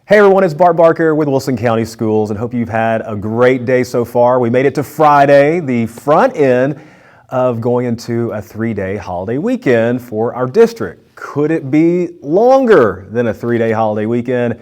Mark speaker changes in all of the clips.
Speaker 1: Hey everyone, it's Bart Barker with Wilson County Schools and hope you've had a great day so far. We made it to Friday, the front end of going into a 3-day holiday weekend for our district. Could it be longer than a 3-day holiday weekend?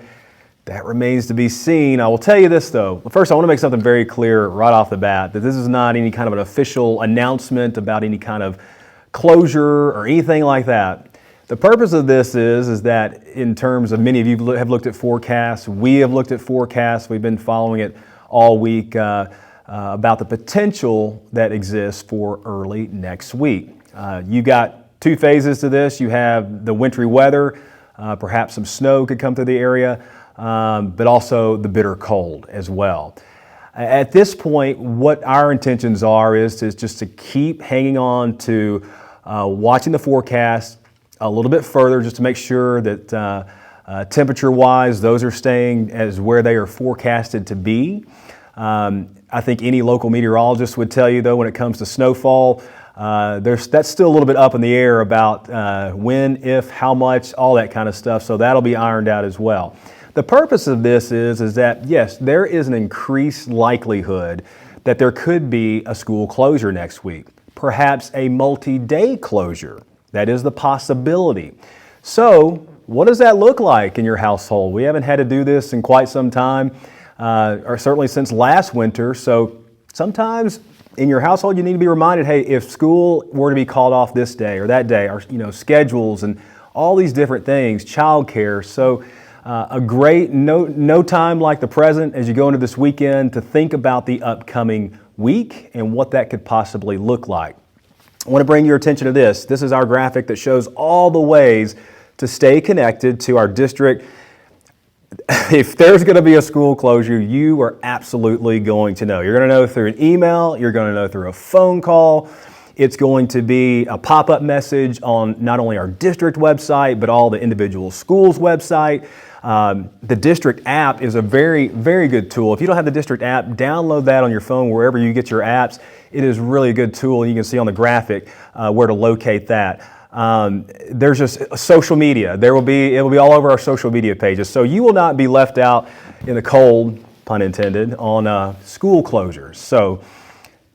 Speaker 1: That remains to be seen. I will tell you this though. First, I want to make something very clear right off the bat, that this is not any kind of an official announcement about any kind of closure or anything like that. The purpose of this is that in terms of many of you have looked at forecasts, we have looked at forecasts, we've been following it all week about the potential that exists for early next week. You got two phases to this. You have the wintry weather, perhaps some snow could come through the area, but also the bitter cold as well. At this point, what our intentions are is just to keep hanging on to watching the forecast a little bit further, just to make sure that temperature-wise, those are staying as where they are forecasted to be. I think any local meteorologist would tell you, though, when it comes to snowfall, that's still a little bit up in the air about when, if, how much, all that kind of stuff. So that'll be ironed out as well. The purpose of this is that, yes, there is an increased likelihood that there could be a school closure next week, perhaps a multi-day closure. That is the possibility. So what does that look like in your household? We haven't had to do this in quite some time, or certainly since last winter. So sometimes in your household, you need to be reminded, hey, if school were to be called off this day or that day, or schedules and all these different things, childcare. So a great no time like the present as you go into this weekend to think about the upcoming week and what that could possibly look like. I want to bring your attention to this. This is our graphic that shows all the ways to stay connected to our district. If there's going to be a school closure, you are absolutely going to know. You're going to know through an email. You're going to know through a phone call. It's going to be a pop-up message on not only our district website, but all the individual schools' website. The district app is a very, very good tool. If you don't have the district app, download that on your phone wherever you get your apps. It is really a good tool, and you can see on the graphic where to locate that. There's just social media. It will be all over our social media pages. So you will not be left out in the cold, pun intended, on school closures. So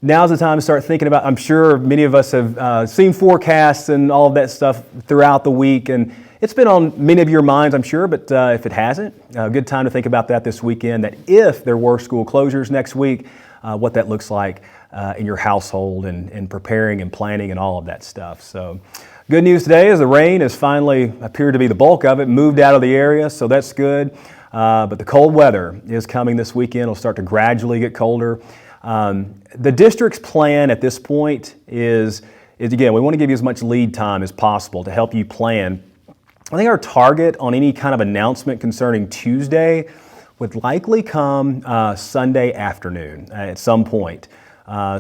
Speaker 1: now's the time to start thinking about, I'm sure many of us have seen forecasts and all of that stuff throughout the week, and it's been on many of your minds, I'm sure, but if it hasn't, a good time to think about that this weekend, that if there were school closures next week, what that looks like in your household and preparing and planning and all of that stuff. So good news today is the rain has finally appeared to be the bulk of it, moved out of the area, so that's good. But the cold weather is coming this weekend. It'll start to gradually get colder. The district's plan at this point is again, we want to give you as much lead time as possible to help you plan. I think our target on any kind of announcement concerning Tuesday would likely come Sunday afternoon at some point.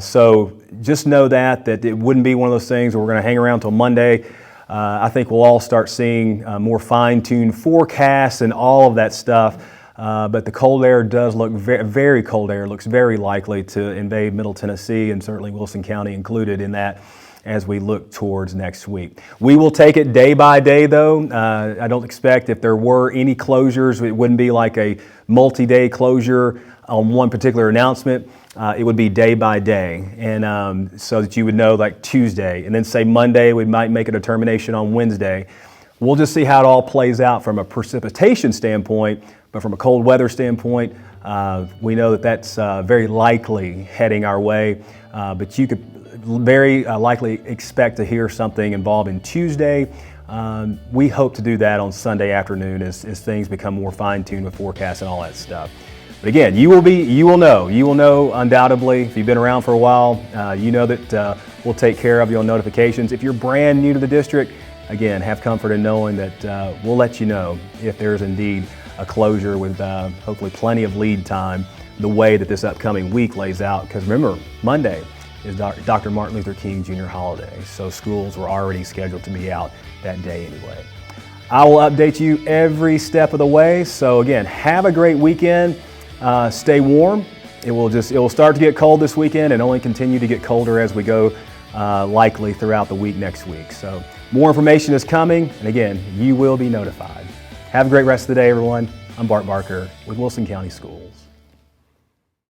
Speaker 1: So just know that it wouldn't be one of those things where we're going to hang around till Monday. I think we'll all start seeing more fine-tuned forecasts and all of that stuff. But the cold air does look very cold air, looks very likely to invade Middle Tennessee and certainly Wilson County included in that as we look towards next week. We will take it day by day though. I don't expect if there were any closures, it wouldn't be like a multi-day closure on one particular announcement. It would be day by day, and so that you would know like Tuesday, and then say Monday we might make a determination on Wednesday. We'll just see how it all plays out from a precipitation standpoint, but from a cold weather standpoint, we know that that's very likely heading our way, but you could very likely expect to hear something involving Tuesday. We hope to do that on Sunday afternoon as things become more fine-tuned with forecasts and all that stuff. But again, you will know undoubtedly. If you've been around for a while, you know that we'll take care of you on notifications. If you're brand new to the district, again, have comfort in knowing that we'll let you know if there's indeed a closure with hopefully plenty of lead time the way that this upcoming week lays out. Because remember, Monday is Dr. Martin Luther King Jr. holiday, so schools were already scheduled to be out that day anyway. I will update you every step of the way. So again, have a great weekend. Stay warm. It will start to get cold this weekend and only continue to get colder as we go likely throughout the week next week. So more information is coming, and again, you will be notified. Have a great rest of the day, everyone. I'm Bart Barker with Wilson County Schools.